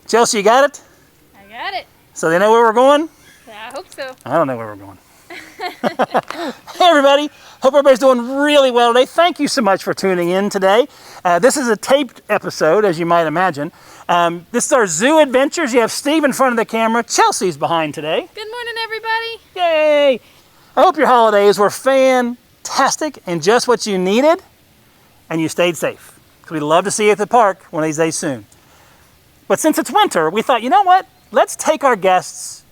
Chelsea, you got it? I got it. So they know where we're going? Yeah, I hope so. I don't know where we're going. Hey everybody, hope everybody's doing really well today. Thank you so much for tuning in today. This is a taped episode, as you might imagine. This is our Zoo Adventures. You have Steve in front of the camera. Chelsea's behind today. Good morning, everybody. Yay! I hope your holidays were fantastic and just what you needed, and you stayed safe. Because we'd love to see you at the park one of these days soon. But since it's winter, we thought, you know what? Let's take our guests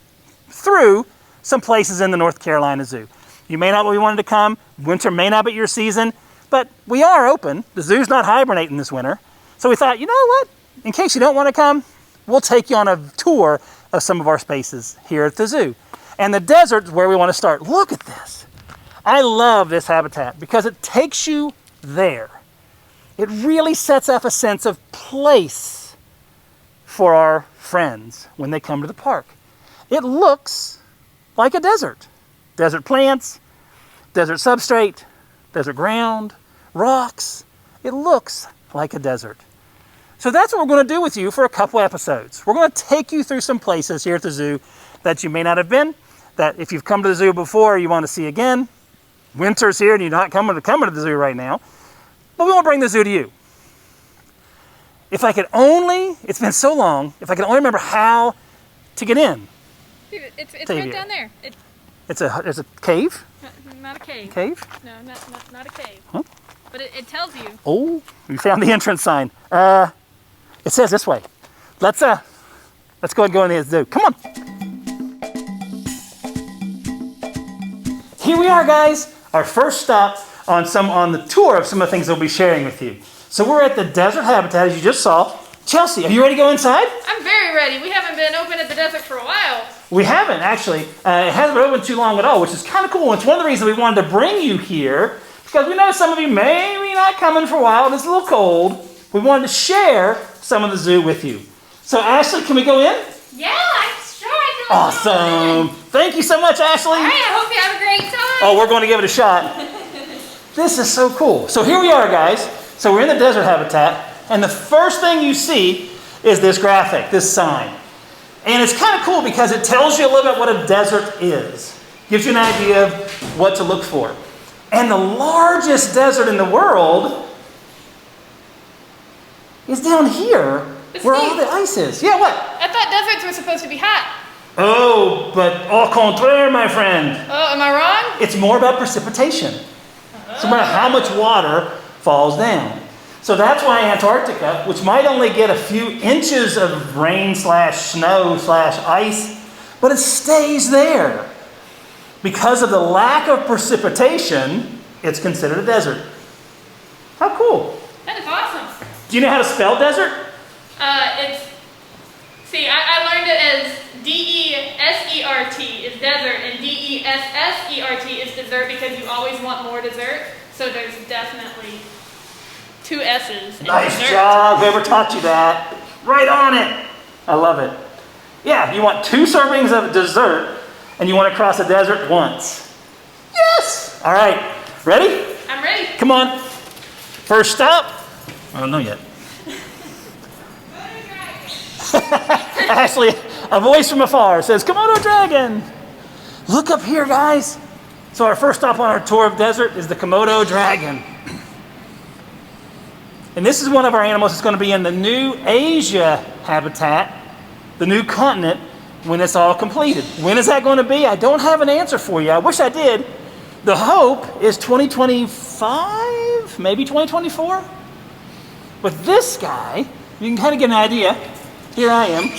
through some places in the North Carolina Zoo. You may not be wanting to come. Winter may not be your season, but we are open. The zoo's not hibernating this winter. So we thought, you know what? In case you don't want to come, we'll take you on a tour of some of our spaces here at the zoo. And the desert is where we want to start. Look at this. I love this habitat because it takes you there. It really sets up a sense of place for our friends when they come to the park. It looks like a desert. Desert plants, desert substrate, desert ground, rocks. It looks like a desert. So that's what we're going to do with you for a couple episodes. We're going to take you through some places here at the zoo that you may not have been, that if you've come to the zoo before, you want to see again. Winter's here and you're not coming to the zoo right now, but we won't bring the zoo to you. If I could only, it's been so long, if I could only remember how to get in. It's right down there. It's a cave? Not a cave. Cave? No, not a cave. Huh? But it tells you. Oh, we found the entrance sign. It says this way. Let's go ahead and go in the zoo. Come on. Here we are, guys. Our first stop on the tour of some of the things we'll be sharing with you. So we're at the desert habitat, as you just saw. Chelsea, are you ready to go inside? I'm very ready. We haven't been open at the desert for a while. We haven't, actually. It hasn't been open too long at all, which is kind of cool. It's one of the reasons we wanted to bring you here, because we know some of you may be not coming for a while. It's a little cold. We wanted to share some of the zoo with you. So, Ashley, can we go in? Yeah, I'm sure I can. Awesome. Thank you so much, Ashley. All right, I hope you have a great time. Oh, we're going to give it a shot. This is so cool. So here we are, guys. So we're in the desert habitat, and the first thing you see is this graphic, this sign. And it's kind of cool because it tells you a little bit what a desert is. Gives you an idea of what to look for. And the largest desert in the world is down here, where all the ice is. Yeah, what? I thought deserts were supposed to be hot. Oh, but au contraire, my friend. Oh, am I wrong? It's more about precipitation. It's about how much water falls down. So that's why Antarctica, which might only get a few inches of rain / snow / ice, but it stays there. Because of the lack of precipitation, it's considered a desert. How cool. That is awesome. Do you know how to spell desert? I learned it as D-E-S-E-R-T is desert, and D-E-S-S-E-R-T is dessert because you always want more dessert. So there's definitely 2 S's in Nice dessert. job. Whoever taught you that. Right on it. I love it. Yeah, you want 2 servings of dessert, and you want to cross the desert once. Yes! All right. Ready? I'm ready. Come on. First stop. I don't know yet. Ashley, a voice from afar says, Komodo Dragon. Look up here, guys. So our first stop on our tour of desert is the Komodo Dragon. And this is one of our animals that's going to be in the new Asia habitat, the new continent, when it's all completed. When is that going to be? I don't have an answer for you. I wish I did. The hope is 2025, maybe 2024. But this guy, you can kind of get an idea. Here I am.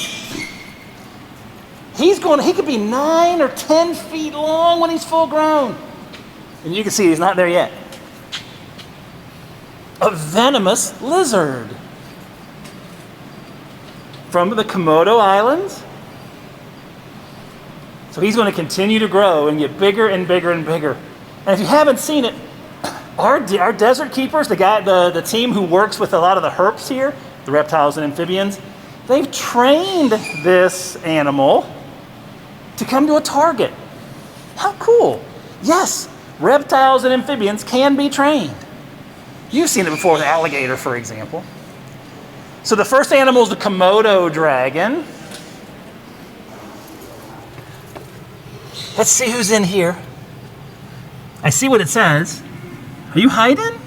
He could be 9 or 10 feet long when he's full grown. And you can see he's not there yet. A venomous lizard from the Komodo Islands. So he's going to continue to grow and get bigger and bigger and bigger. And if you haven't seen it, our desert keepers, the team who works with a lot of the herps here, the reptiles and amphibians, they've trained this animal to come to a target. How cool. Yes, reptiles and amphibians can be trained. You've seen it before with alligator, for example. So the first animal is the Komodo dragon. Let's see who's in here. I see what it says. Are you hiding?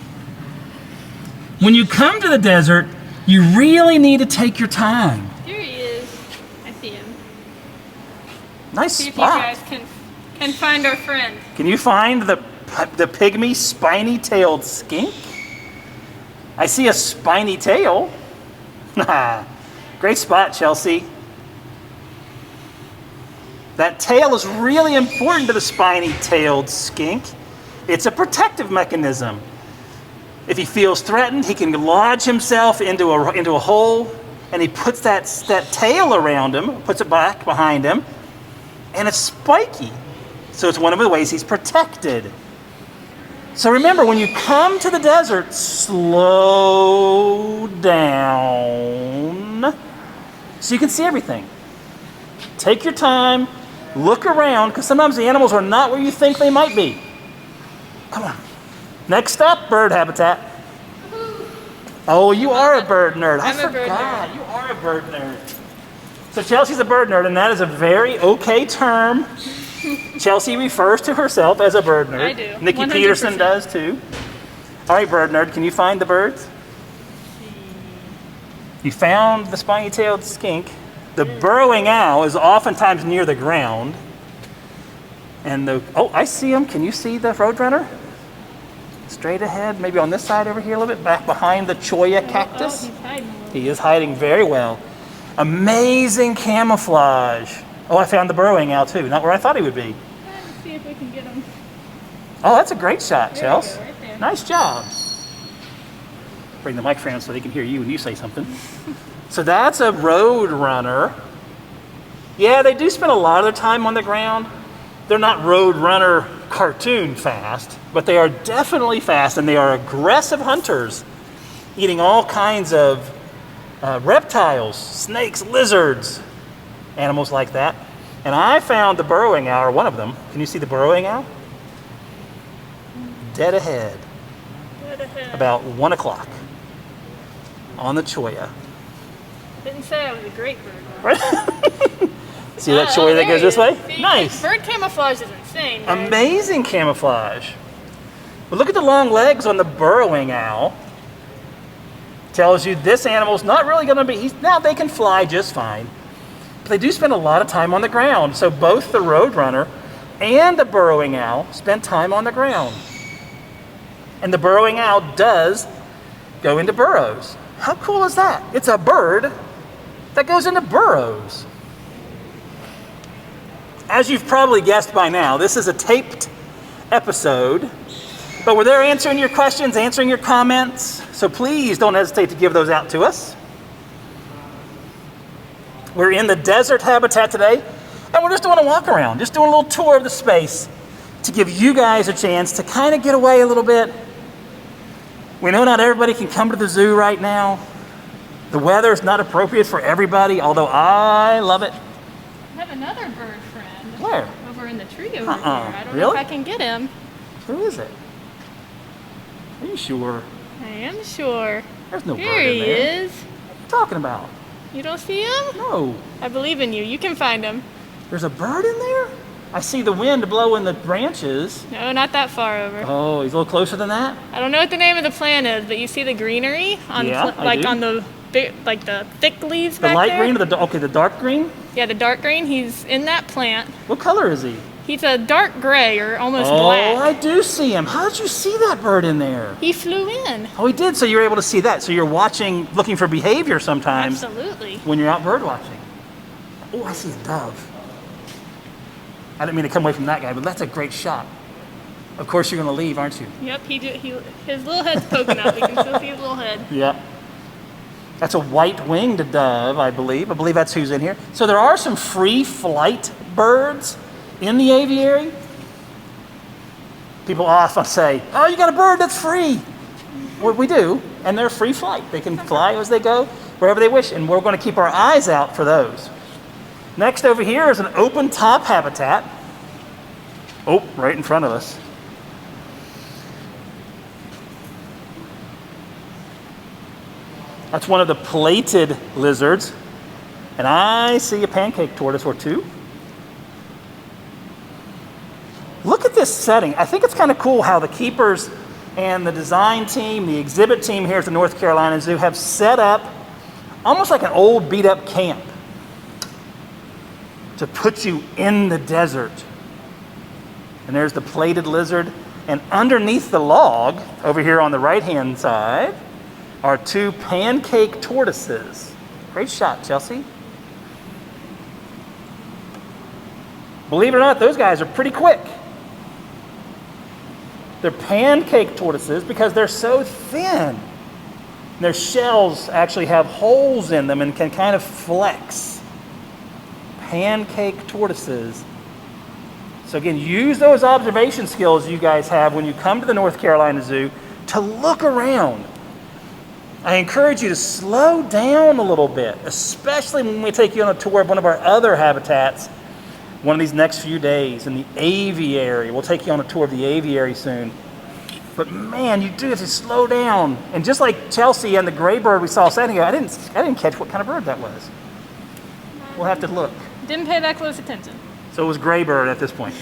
When you come to the desert, you really need to take your time. Here he is. I see him. Nice See if spot. you guys can find our friend. Can you find the pygmy spiny-tailed skink? I see a spiny tail. Great spot, Chelsea. That tail is really important to the spiny-tailed skink. It's a protective mechanism. If he feels threatened, he can lodge himself into a hole, and he puts that tail around him, puts it back behind him, and it's spiky. So it's one of the ways he's protected. So remember, when you come to the desert, slow down so you can see everything. Take your time, look around, because sometimes the animals are not where you think they might be. Come on. Next up, bird habitat. Oh, you are a bird nerd. I forgot. You are a bird nerd. So Chelsea's a bird nerd, and that is a very okay term. Chelsea refers to herself as a bird nerd. I do. Nikki 100%. Peterson does too. All right, bird nerd, can you find the birds? You found the spiny-tailed skink. The burrowing owl is oftentimes near the ground. And oh, I see him. Can you see the roadrunner? Straight ahead, maybe on this side over here a little bit, back behind the cholla cactus. Oh, he's hiding. He is hiding very well. Amazing camouflage. Oh, I found the burrowing owl too, not where I thought he would be. Let's see if we can get him. Oh, that's a great shot, There we Chels. go, right there. Nice job. Bring the microphone so they can hear you when you say something. So that's a road runner. Yeah, they do spend a lot of their time on the ground. They're not road runner cartoon fast, but they are definitely fast, and they are aggressive hunters, eating all kinds of reptiles, snakes, lizards, animals like that. And I found the burrowing owl, or one of them. Can you see the burrowing owl? Dead ahead. About 1 o'clock on the cholla. Didn't say I was a great bird. Right? See that cholla that goes this way? See, Nice. Bird camouflage is insane. Right? Amazing camouflage. But look at the long legs on the burrowing owl. Tells you this animal's not really going to be, now they can fly just fine, but they do spend a lot of time on the ground. So both the roadrunner and the burrowing owl spend time on the ground. And the burrowing owl does go into burrows. How cool is that? It's a bird that goes into burrows. As you've probably guessed by now, this is a taped episode, but we're there answering your questions, answering your comments, so please don't hesitate to give those out to us. We're in the desert habitat today, and we're just doing a walk around, just doing a little tour of the space to give you guys a chance to kind of get away a little bit. We know not everybody can come to the zoo right now. The weather is not appropriate for everybody, although I love it. I have another bird friend. Where? Over in the tree over here. I don't know Really? if I can get him. Who is it? Are you sure? I am sure. There's no Here bird in he there. is. What are you talking about? You don't see him? No. I believe in you. You can find him. There's a bird in there? I see the wind blowing the branches. No, not that far over. Oh, he's a little closer than that? I don't know what the name of the plant is, but you see the greenery on Yeah, I like do. on the big, like the thick leaves The back light there. green or the dark green? Yeah, the dark green. He's in that plant. What color is he? He's a dark gray or almost Oh, black. I do see him. How did you see that bird in there? He flew in. Oh, he did. So you were able to see that. So you're watching, looking for behavior sometimes Absolutely. when you're out bird watching. Oh, I see a dove. I didn't mean to come away from that guy, but that's a great shot. Of course, you're going to leave, aren't you? Yep. His little head's poking up. You can still see his little head. Yeah. That's a white-winged dove, I believe. I believe that's who's in here. So there are some free flight birds in the aviary. People often say, oh, you got a bird that's free. Well, we do, and they're free flight. They can fly as they go, wherever they wish, and we're going to keep our eyes out for those. Next over here is an open top habitat. Oh, right in front of us. That's one of the plated lizards. And I see a pancake tortoise or two. Look at this setting. I think it's kind of cool how the keepers and the design team, the exhibit team here at the North Carolina Zoo have set up almost like an old beat up camp to put you in the desert. And there's the plated lizard. And underneath the log, over here on the right-hand side, are two pancake tortoises. Great shot, Chelsea. Believe it or not, those guys are pretty quick. They're pancake tortoises because they're so thin. Their shells actually have holes in them and can kind of flex. Pancake tortoises. So again, use those observation skills you guys have when you come to the North Carolina Zoo to look around. I encourage you to slow down a little bit, especially when we take you on a tour of one of our other habitats one of these next few days in the aviary. We'll take you on a tour of the aviary soon. But man, you do have to slow down. And just like Chelsea and the gray bird we saw a second ago, I didn't catch what kind of bird that was. We'll have to look. Didn't pay that close attention. So it was gray bird at this point.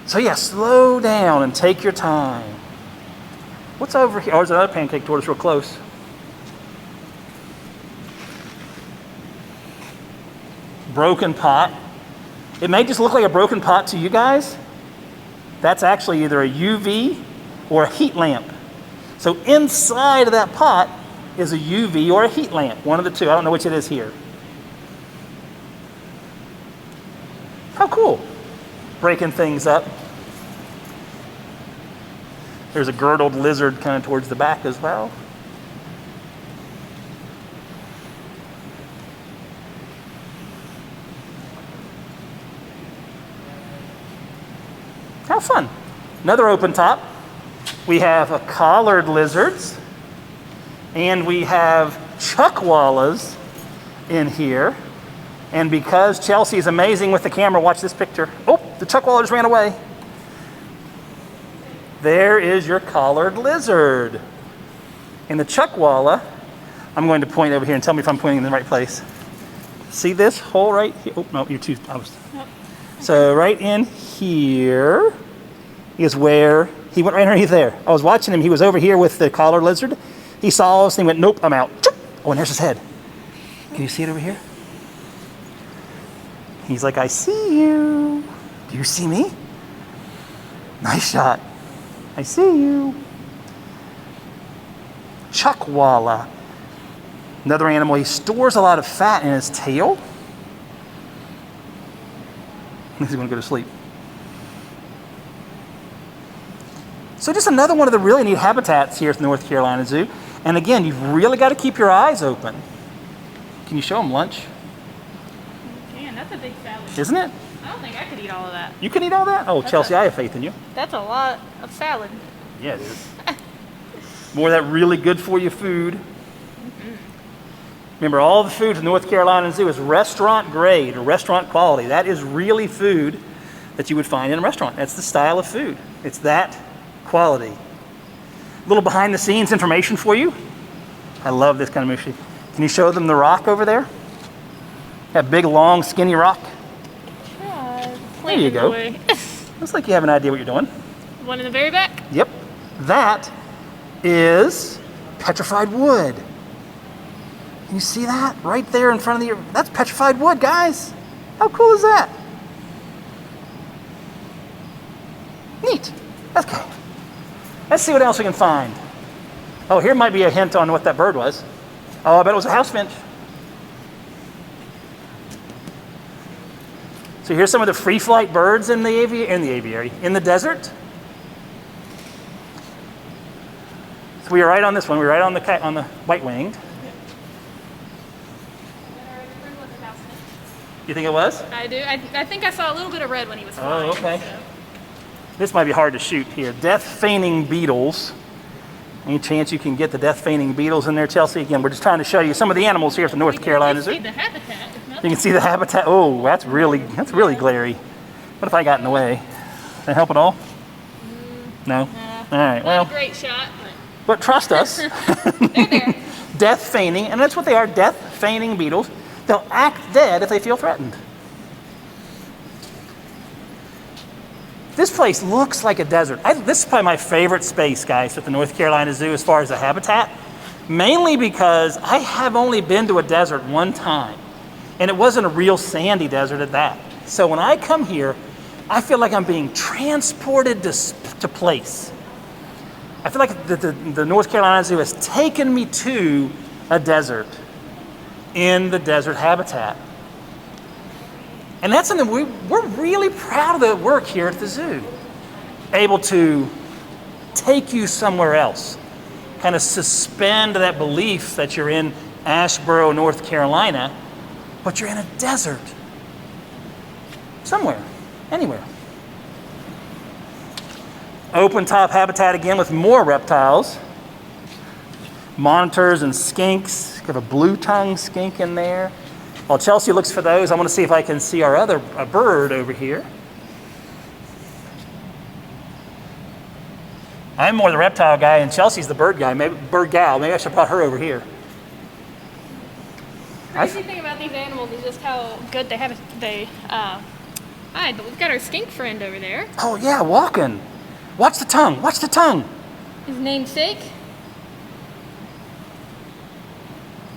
So yeah, slow down and take your time. What's over here? Oh, there's another pancake tortoise real close. Broken pot. It may just look like a broken pot to you guys. That's actually either a UV or a heat lamp. So inside of that pot is a UV or a heat lamp, one of the two. I don't know which it is here. How cool. Breaking things up. There's a girdled lizard kind of towards the back as well. How fun. Another open top. We have a collared lizards and we have chuckwallas in here. And because Chelsea is amazing with the camera, watch this picture. Oh, the chuckwalla just ran away. There is your collared lizard. And the chuckwalla, I'm going to point over here and tell me if I'm pointing in the right place. See this hole right here? Oh, no, you're too, nope. So right in here is where he went right underneath there. I was watching him. He was over here with the collared lizard. He saw us and he went, nope, I'm out. Oh, and there's his head. Can you see it over here? He's like, I see you. Do you see me? Nice shot. I see you. Chuckwalla. Another animal. He stores a lot of fat in his tail. He's going to go to sleep. So just another one of the really neat habitats here at the North Carolina Zoo. And again, you've really got to keep your eyes open. Can you show them lunch? Man, that's a big salad. Isn't it? I don't think I could eat all of that. You can eat all that? Oh, Chelsea, I have faith in you. That's a lot of salad. Yeah, it is. More of that really good for you food. Remember, all the food at the North Carolina Zoo is restaurant grade or restaurant quality. That is really food that you would find in a restaurant. That's the style of food. It's that quality. A little behind the scenes information for you. I love this kind of movie. Can you show them the rock over there? That big, long, skinny rock? There you go. Looks like you have an idea what you're doing. One in the very back? Yep. That is petrified wood. Can you see that? Right there in front of you. That's petrified wood, guys. How cool is that? Neat. Okay. Let's see what else we can find. Oh, here might be a hint on what that bird was. Oh, I bet it was a house finch. So here's some of the free flight birds in the aviary, in the desert. So we were right on this one. We were right on the white-winged. You think it was? I do. I think I saw a little bit of red when he was flying. Oh, okay. So. This might be hard to shoot here. Death feigning beetles. Any chance you can get the death feigning beetles in there, Chelsea? Again, we're just trying to show you some of the animals here at the North Carolina Zoo. You can see the habitat. You can see the habitat. Oh, that's really glary. What if I got in the way? Can I help at all? No? All right, Not well. a great shot, but. But trust us, They're there. death feigning, and that's what they are, death feigning beetles. They'll act dead if they feel threatened. This place looks like a desert. This is probably my favorite space, guys, at the North Carolina Zoo as far as the habitat, mainly because I have only been to a desert one time, and it wasn't a real sandy desert at that. So when I come here, I feel like I'm being transported to place. I feel like the North Carolina Zoo has taken me to a desert in the desert habitat. And that's something we're really proud of the work here at the zoo. Able to take you somewhere else. Kind of suspend that belief that you're in Asheboro, North Carolina, but you're in a desert. Somewhere, anywhere. Open top habitat again with more reptiles. Monitors and skinks. We have a blue-tongued skink in there. While Chelsea looks for those, I want to see if I can see our other bird over here. I'm more the reptile guy, and Chelsea's the bird guy, maybe bird gal. Maybe I should have brought her over here. The crazy thing about these animals is just how good they have it. We've got our skink friend over there. Oh yeah, walking. Watch the tongue. Watch the tongue. His namesake.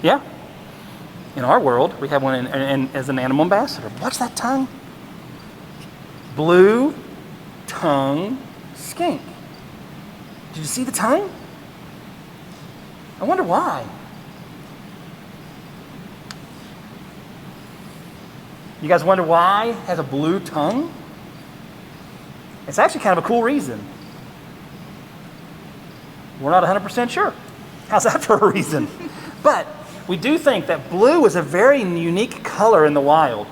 Yeah. In our world, we have one as an animal ambassador. Watch that tongue. Blue tongue skink. Did you see the tongue? I wonder why. You guys wonder why it has a blue tongue? It's actually kind of a cool reason. We're not 100% sure. How's that for a reason? But we do think that blue is a very unique color in the wild.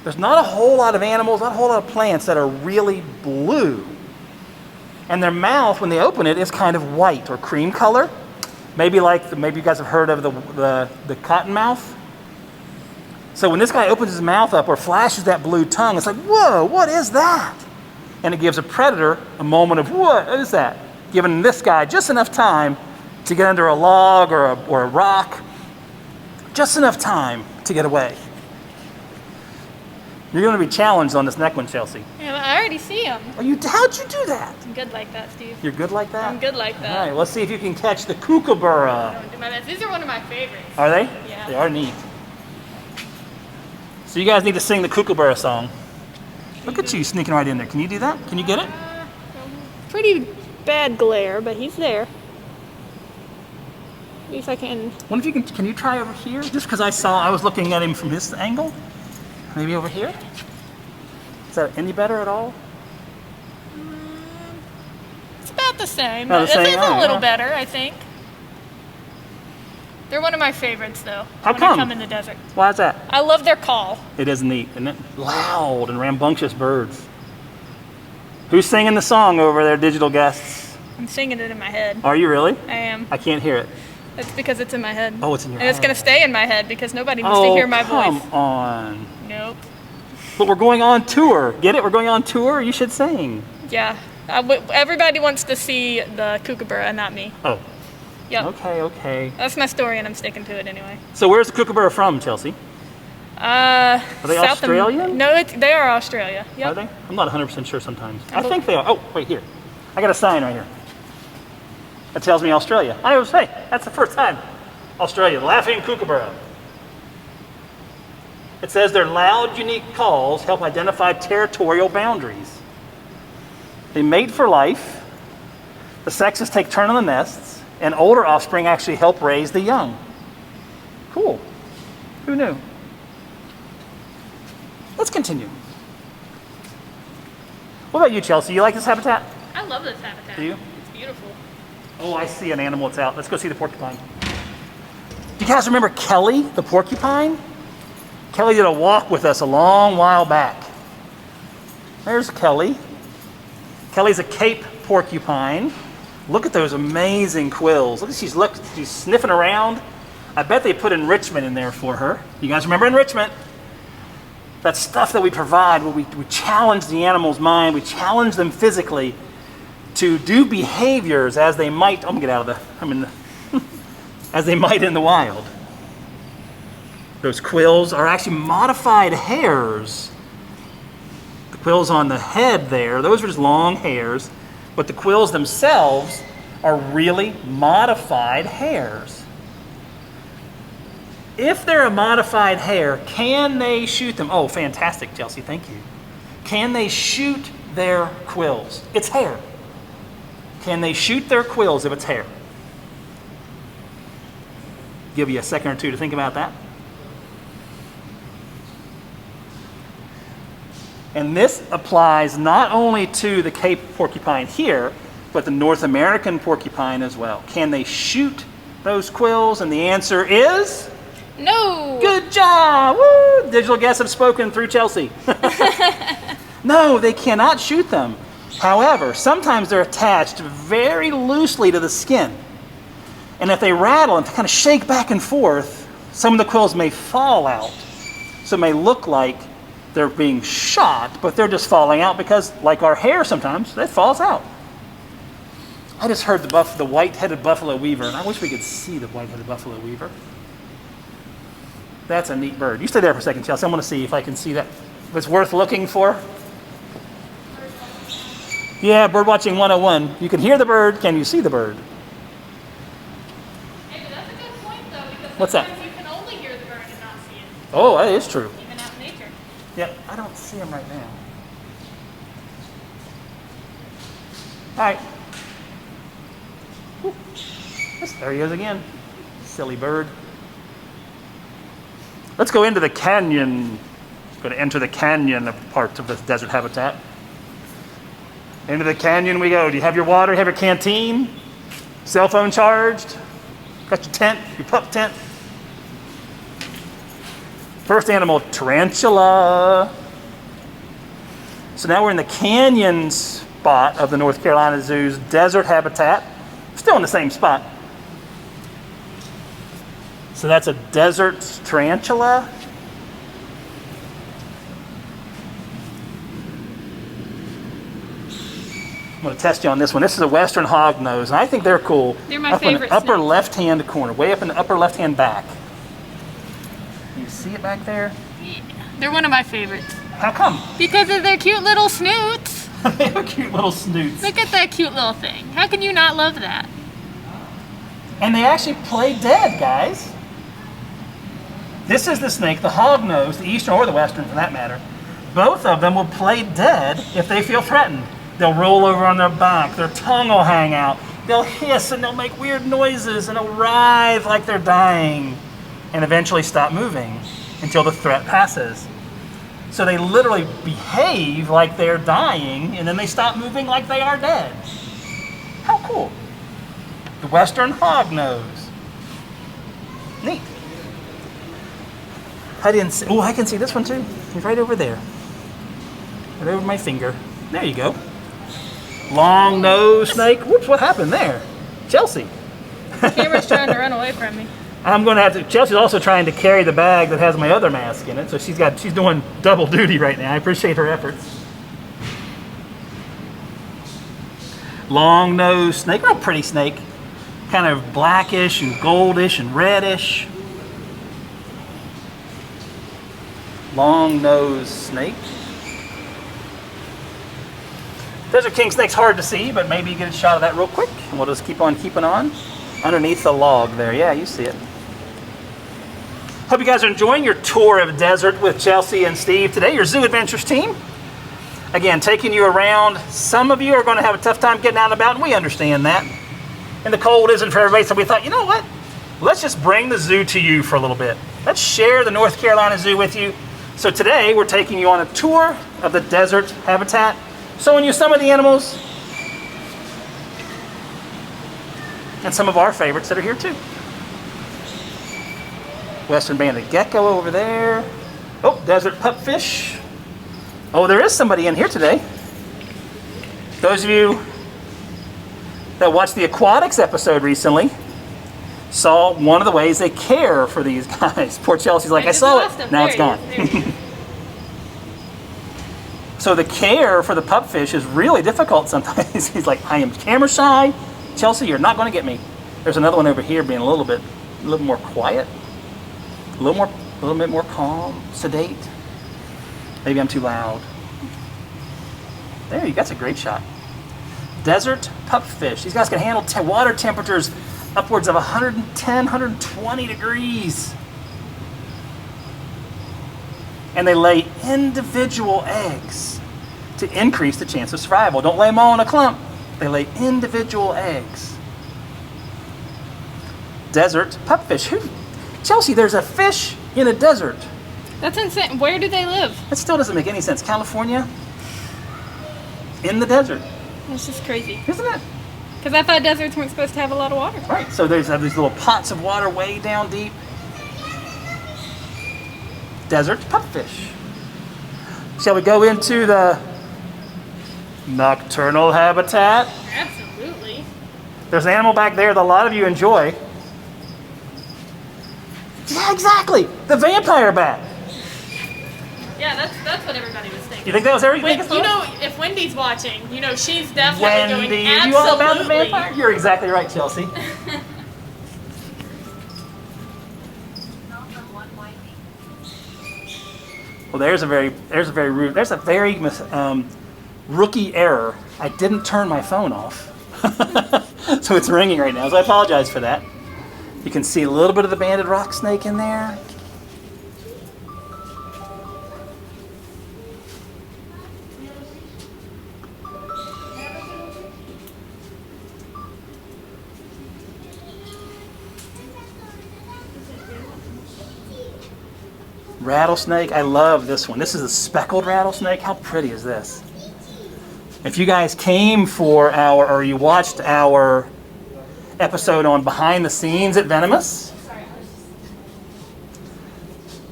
There's not a whole lot of animals, not a whole lot of plants that are really blue. And their mouth, when they open it, is kind of white or cream color. Maybe maybe you guys have heard of the cottonmouth. So when this guy opens his mouth up or flashes that blue tongue, it's like, whoa, what is that? And it gives a predator a moment of, what is that? Giving this guy just enough time to get under a log or a rock. Just enough time to get away. You're going to be challenged on this next one, Chelsea. Yeah, I already see him. How'd you do that? I'm good like that, Steve. You're good like that? I'm good like that. All right, let's see if you can catch the Kookaburra. I don't do my best. These are one of my favorites. Are they? Yeah. They are neat. So you guys need to sing the Kookaburra song. Look at you sneaking right in there. Can you do that? Can you get it? Pretty bad glare, but he's there. At least I can. What if you can you try over here? Just because I was looking at him from his angle. Maybe over here? Is that any better at all? It's about the same. About the same? It's a Oh, little yeah. better, I think. They're one of my favorites, though. How when come? I come in the desert. Why is that? I love their call. It is neat, isn't it? Loud and rambunctious birds. Who's singing the song over there, digital guests? I'm singing it in my head. Are you really? I am. I can't hear it. It's because it's in my head. Oh, it's in your And it's head. going to stay in my head because nobody needs to hear my voice. Come on. Nope. But we're going on tour. Get it? We're going on tour. You should sing. Yeah. Everybody wants to see the Kookaburra, not me. Oh. Yep. Okay. That's my story, and I'm sticking to it anyway. So where's the Kookaburra from, Chelsea? Are they Australian? No, they are Australia. Yep. Are they? I'm not 100% sure sometimes. I think they are. Oh, wait here. I got a sign right here. That tells me Australia. I was saying, that's the first time. Australia, laughing Kookaburra. It says their loud, unique calls help identify territorial boundaries. They mate for life. The sexes take turn on the nests, and older offspring actually help raise the young. Cool. Who knew? Let's continue. What about you, Chelsea? You like this habitat? I love this habitat. Do you? It's beautiful. Oh, I see an animal that's out. Let's go see the porcupine. Do you guys remember Kelly, the porcupine? Kelly did a walk with us a long while back. There's Kelly. Kelly's a Cape porcupine. Look at those amazing quills. Look, she's sniffing around. I bet they put enrichment in there for her. You guys remember enrichment? That stuff that we provide where we challenge the animal's mind, we challenge them physically to do behaviors as they might, I'm gonna get out of as they might in the wild. Those quills are actually modified hairs. The quills on the head there, those are just long hairs, but the quills themselves are really modified hairs. If they're a modified hair, can they shoot them? Oh, fantastic, Chelsea, thank you. Can they shoot their quills? It's hair. Can they shoot their quills if it's hair? Give you a second or two to think about that. And this applies not only to the Cape porcupine here, but the North American porcupine as well. Can they shoot those quills? And the answer is... No! Good job! Woo! Digital guests have spoken through Chelsea. No, they cannot shoot them. However, sometimes they're attached very loosely to the skin. And if they rattle and kind of shake back and forth, some of the quills may fall out. So it may look like they're being shot, but they're just falling out because, like our hair sometimes, it falls out. I just heard the white-headed buffalo weaver, and I wish we could see the white-headed buffalo weaver. That's a neat bird. You stay there for a second, Chelsea. I'm going to see if I can see that. If it's worth looking for. Yeah, Birdwatching 101. You can hear the bird. Can you see the bird? Hey, but that's a good point, though, because What's that? sometimes you can only hear the bird and not see it, Oh, that is true. even out in nature. Yeah, I don't see him right now. All right. Whew. There he is again. Silly bird. Let's go into the canyon. Going to enter the canyon part of this desert habitat. Into the canyon we go. Do you have your water? You have your canteen? Cell phone charged? Got your tent, your pup tent? First animal, tarantula. So now we're in the canyon spot of the North Carolina Zoo's desert habitat. Still in the same spot. So that's a desert tarantula. I'm going to test you on this one. This is a western hog nose, and I think they're cool. They're my up in favorite the upper snake. left-hand corner, way up in the upper left-hand back. Can you see it back there? Yeah. They're one of my favorites. How come? Because of their cute little snoots. They have cute little snoots. Look at that cute little thing. How can you not love that? And they actually play dead, guys. This is the snake, the hog nose, the eastern or the western for that matter. Both of them will play dead if they feel threatened. They'll roll over on their back, their tongue will hang out, they'll hiss and they'll make weird noises and they'll writhe like they're dying and eventually stop moving until the threat passes. So they literally behave like they're dying and then they stop moving like they are dead. How cool. The western hog nose. Neat. I didn't see, oh, I can see this one too. He's right over there. Right over my finger. There you go. Long nose snake. Whoops, what happened there? Chelsea. The camera's trying to run away from me. I'm going to have to, Chelsea's also trying to carry the bag that has my other mask in it, so she's doing double duty right now. I appreciate her efforts. Long nose snake, real pretty snake. Kind of blackish and goldish and reddish. Long nose snake. Desert king snake's hard to see, but maybe you get a shot of that real quick, and we'll just keep on keeping on. Underneath the log there, yeah, you see it. Hope you guys are enjoying your tour of desert with Chelsea and Steve today, your Zoo Adventures team. Again, taking you around. Some of you are going to have a tough time getting out and about, and we understand that. And the cold isn't for everybody, so we thought, you know what? Let's just bring the zoo to you for a little bit. Let's share the North Carolina Zoo with you. So today, we're taking you on a tour of the desert habitat, showing you some of the animals and some of our favorites that are here too. Western banded gecko over there. Oh, desert pupfish. Oh, there is somebody in here today. Those of you that watched the aquatics episode recently saw one of the ways they care for these guys. Poor Chelsea's like, I saw it. Now it's gone. So So the care for the pupfish is really difficult sometimes. He's like, I am camera shy. Chelsea, you're not going to get me. There's another one over here being a little bit more quiet, a little bit more calm, sedate. Maybe I'm too loud. There you go. That's a great shot. Desert pupfish. These guys can handle water temperatures upwards of 110, 120 degrees. And they lay individual eggs to increase the chance of survival. Don't lay them all in a clump. They lay individual eggs. Desert pupfish. Chelsea, there's a fish in a desert. That's insane. Where do they live? That still doesn't make any sense. California? In the desert. That's just crazy. Isn't it? Because I thought deserts weren't supposed to have a lot of water. Right. So they have these little pots of water way down deep. Desert pupfish. Shall we go into the Nocturnal Habitat? Absolutely. There's an animal back there that a lot of you enjoy. Yeah, exactly. The vampire bat. Yeah, that's what everybody was thinking. You think that was everything? You know, if Wendy's watching, you know, she's definitely Wendy, going absolutely. you all about the vampire? You're exactly right, Chelsea. Well, there's a very rookie error. I didn't turn my phone off, so it's ringing right now. So I apologize for that. You can see a little bit of the banded rock snake in there. Rattlesnake, I love this one. This is a speckled rattlesnake. How pretty is this? If you guys came for or you watched our episode on behind the scenes at Venomous,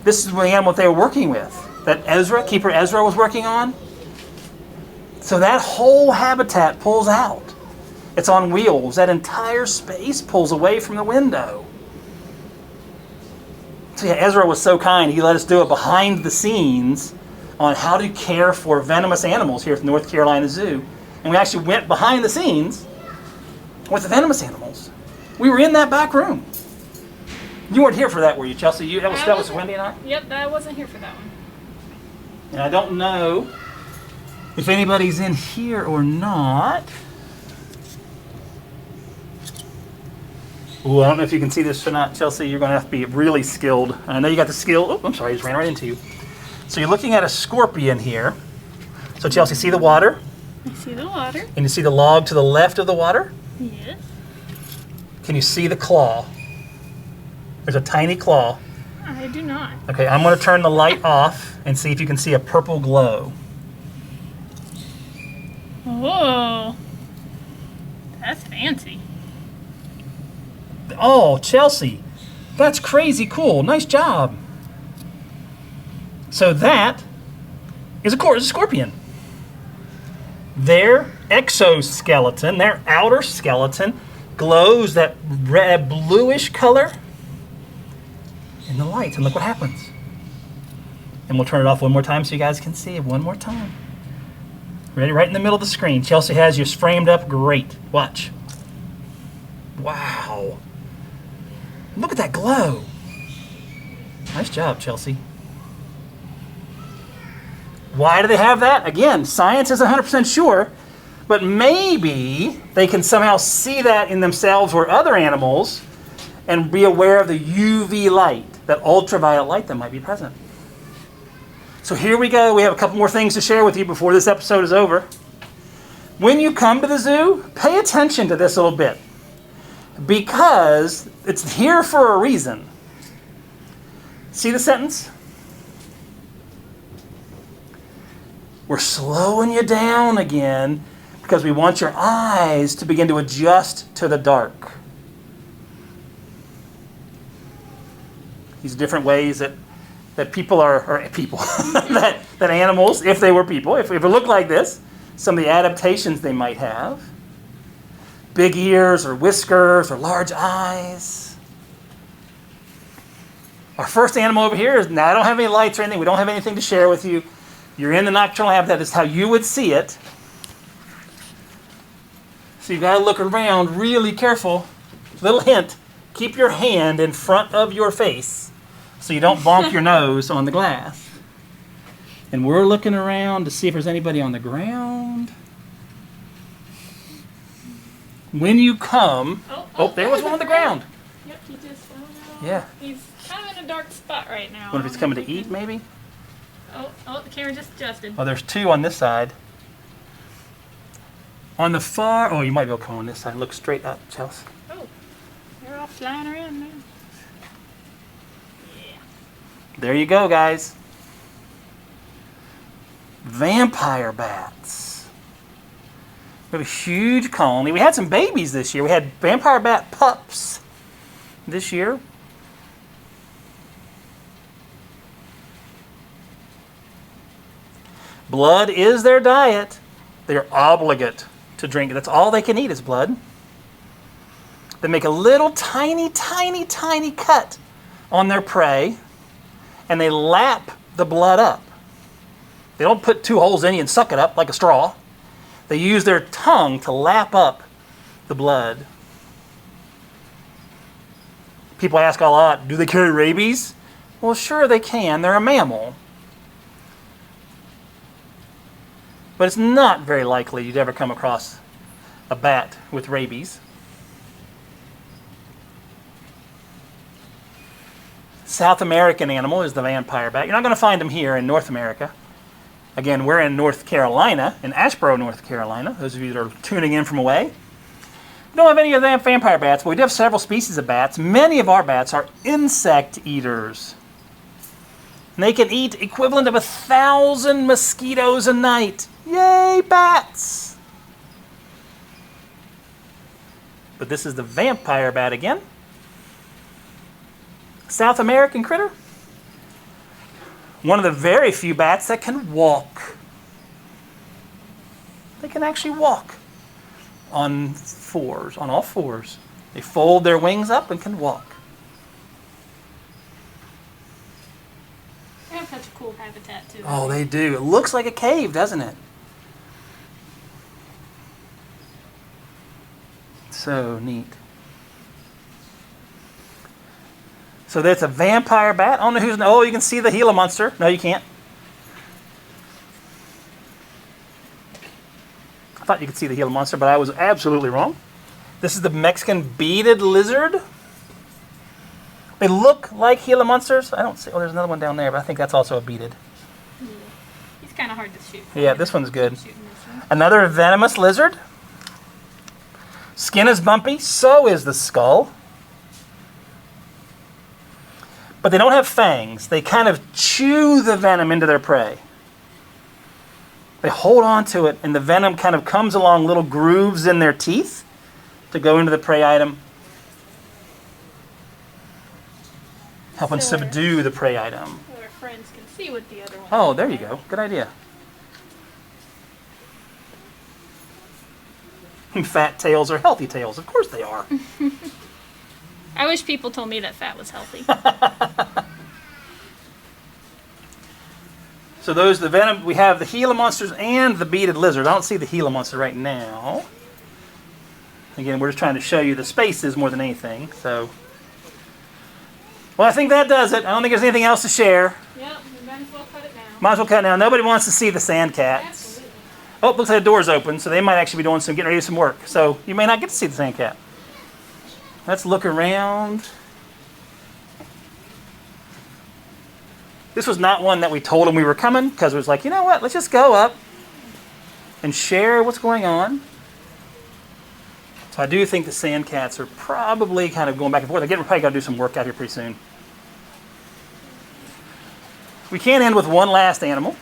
this is the animal they were working with, that Keeper Ezra was working on. So that whole habitat pulls out. It's on wheels. That entire space pulls away from the window. So yeah, Ezra was so kind. He let us do a behind the scenes on how to care for venomous animals here at the North Carolina Zoo. And we actually went behind the scenes with the venomous animals. We were in that back room. You weren't here for that, were you, Chelsea? That was Wendy and I? Yep, I wasn't here for that one. And I don't know if anybody's in here or not. Ooh, I don't know if you can see this or not, Chelsea. You're going to have to be really skilled. I know you got the skill. Oh, I'm sorry, I just ran right into you. So you're looking at a scorpion here. So Chelsea, see the water? I see the water. And you see the log to the left of the water? Yes. Can you see the claw? There's a tiny claw. I do not. Okay, I'm going to turn the light off and see if you can see a purple glow. Whoa. That's fancy. Oh, Chelsea, that's crazy cool. Nice job. So that is a scorpion. Their exoskeleton, their outer skeleton, glows that red, bluish color in the light. And look what happens. And we'll turn it off one more time so you guys can see it one more time. Ready? Right in the middle of the screen. Chelsea has you framed up great. Watch. Wow. Look at that glow. Nice job, Chelsea. Why do they have that? Again, science isn't 100% sure, but maybe they can somehow see that in themselves or other animals and be aware of the UV light, that ultraviolet light that might be present. So here we go. We have a couple more things to share with you before this episode is over. When you come to the zoo, pay attention to this a little bit, because it's here for a reason. See the sentence? We're slowing you down again because we want your eyes to begin to adjust to the dark. These different ways that people are people, that animals, if they were people, if it looked like this, some of the adaptations they might have. Big ears or whiskers or large eyes. Our first animal over here is, now I don't have any lights or anything, we don't have anything to share with you. You're in the Nocturnal Habitat. This is how you would see it. So you've got to look around really careful. Little hint, keep your hand in front of your face so you don't bonk your nose on the glass. And we're looking around to see if there's anybody on the ground. When you come... Oh, there was one on the ground. Yep, he just fell out. Yeah. He's kind of in a dark spot right now. What if he's coming to eat, maybe? Oh, the camera just adjusted. Oh, there's two on this side. On the far... Oh, you might be able to come on this side. Look straight up, Chelsea. Oh, they're all flying around now. Yeah. There you go, guys. Vampire bats. We have a huge colony. We had some babies this year. We had vampire bat pups this year. Blood is their diet. They're obligate to drink. That's all they can eat is blood. They make a little tiny, tiny, tiny cut on their prey, and they lap the blood up. They don't put two holes in you and suck it up like a straw. They use their tongue to lap up the blood. People ask a lot, do they carry rabies? Well, sure they can. They're a mammal. But it's not very likely you'd ever come across a bat with rabies. South American animal is the vampire bat. You're not going to find them here in North America. Again, we're in North Carolina, in Asheboro, North Carolina. Those of you that are tuning in from away. We don't have any of the vampire bats, but we do have several species of bats. Many of our bats are insect eaters. And they can eat equivalent of 1,000 mosquitoes a night. Yay, bats! But this is the vampire bat again. South American critter. One of the very few bats that can walk. They can actually walk on fours, on all fours. They fold their wings up and can walk. They have such a cool habitat too. Oh, they do. It looks like a cave, doesn't it? So neat. So that's a vampire bat. I don't know who's... Oh, you can see the Gila monster. No, you can't. I thought you could see the Gila monster, but I was absolutely wrong. This is the Mexican beaded lizard. They look like Gila monsters. I don't see... Oh, there's another one down there, but I think that's also a beaded. Yeah. He's kind of hard to shoot. Yeah, this one's good. Another venomous lizard. Skin is bumpy. So is the skull. But they don't have fangs. They kind of chew the venom into their prey. They hold on to it, and the venom kind of comes along little grooves in their teeth to go into the prey item, helping subdue the prey item. So our friends can see what the other one. Oh, there you go. Good idea. Fat tails are healthy tails. Of course they are. I wish people told me that fat was healthy. So those the venom. We have the Gila monsters and the beaded lizard. I don't see the Gila monster right now. Again, we're just trying to show you the spaces more than anything. So, well, I think that does it. I don't think there's anything else to share. Yep, we might as well cut it now. Might as well cut it now. Nobody wants to see the sand cats. Absolutely. Oh, looks like the door's open, so they might actually be doing some getting ready to do some work. So you may not get to see the sand cat. Let's look around. This was not one that we told them we were coming, because it was like, you know what, let's just go up and share what's going on. So I do think the sand cats are probably kind of going back and forth. Again, we're probably going to do some work out here pretty soon. We can end with one last animal.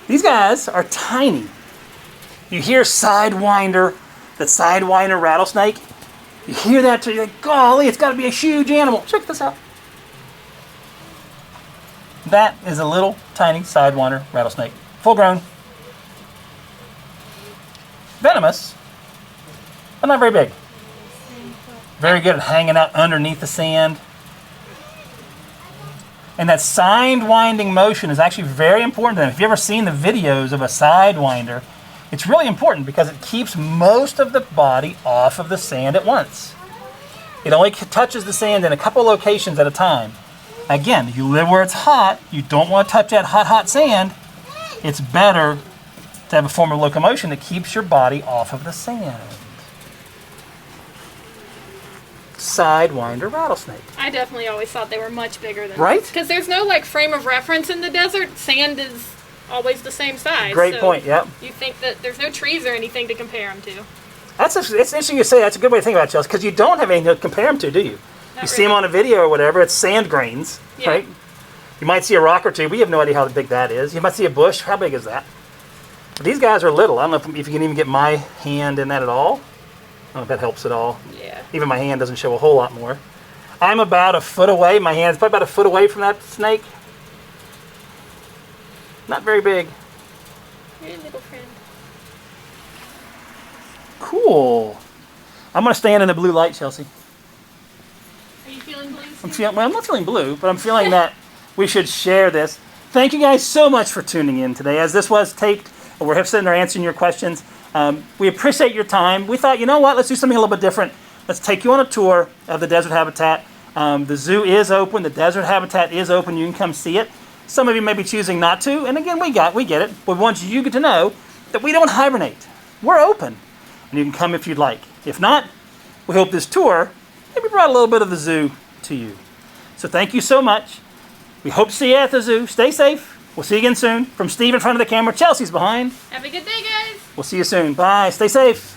These guys are tiny. You hear Sidewinder, the Sidewinder Rattlesnake. You hear that, so you're like, golly, it's got to be a huge animal. Check this out. That is a little tiny Sidewinder Rattlesnake. Full grown. Venomous, but not very big. Very good at hanging out underneath the sand. And that side-winding motion is actually very important to them. If you've ever seen the videos of a sidewinder, it's really important because it keeps most of the body off of the sand at once. It only touches the sand in a couple locations at a time. Again, if you live where it's hot, you don't want to touch that hot, hot sand. It's better to have a form of locomotion that keeps your body off of the sand. Sidewinder rattlesnake. I definitely always thought they were much bigger than Right? Because there's no like frame of reference in the desert. Sand is always the same size. Great point, yep. You think that there's no trees or anything to compare them to. It's interesting you say that's a good way to think about it, Chelsea, because you don't have anything to compare them to, do you? Not You see them on a video or whatever, it's sand grains, Yeah. right? You might see a rock or two. We have no idea how big that is. You might see a bush. How big is that? But these guys are little. I don't know if you can even get my hand in that at all. I don't know if that helps at all. Yeah. Even my hand doesn't show a whole lot more. I'm about a foot away. My hand's probably about a foot away from that snake. Not very big. Your little friend. Cool. I'm going to stand in the blue light, Chelsea. Are you feeling blue? I'm not feeling blue, but I'm feeling that we should share this. Thank you guys so much for tuning in today. As this was taped, we're sitting there answering your questions. We appreciate your time. We thought, you know what, let's do something a little bit different. Let's take you on a tour of the desert habitat. The zoo is open. The desert habitat is open. You can come see it. Some of you may be choosing not to. And again, we get it. We want you to know that we don't hibernate. We're open. And you can come if you'd like. If not, we hope this tour maybe brought a little bit of the zoo to you. So thank you so much. We hope to see you at the zoo. Stay safe. We'll see you again soon. From Steve in front of the camera, Chelsea's behind. Have a good day, guys. We'll see you soon. Bye. Stay safe.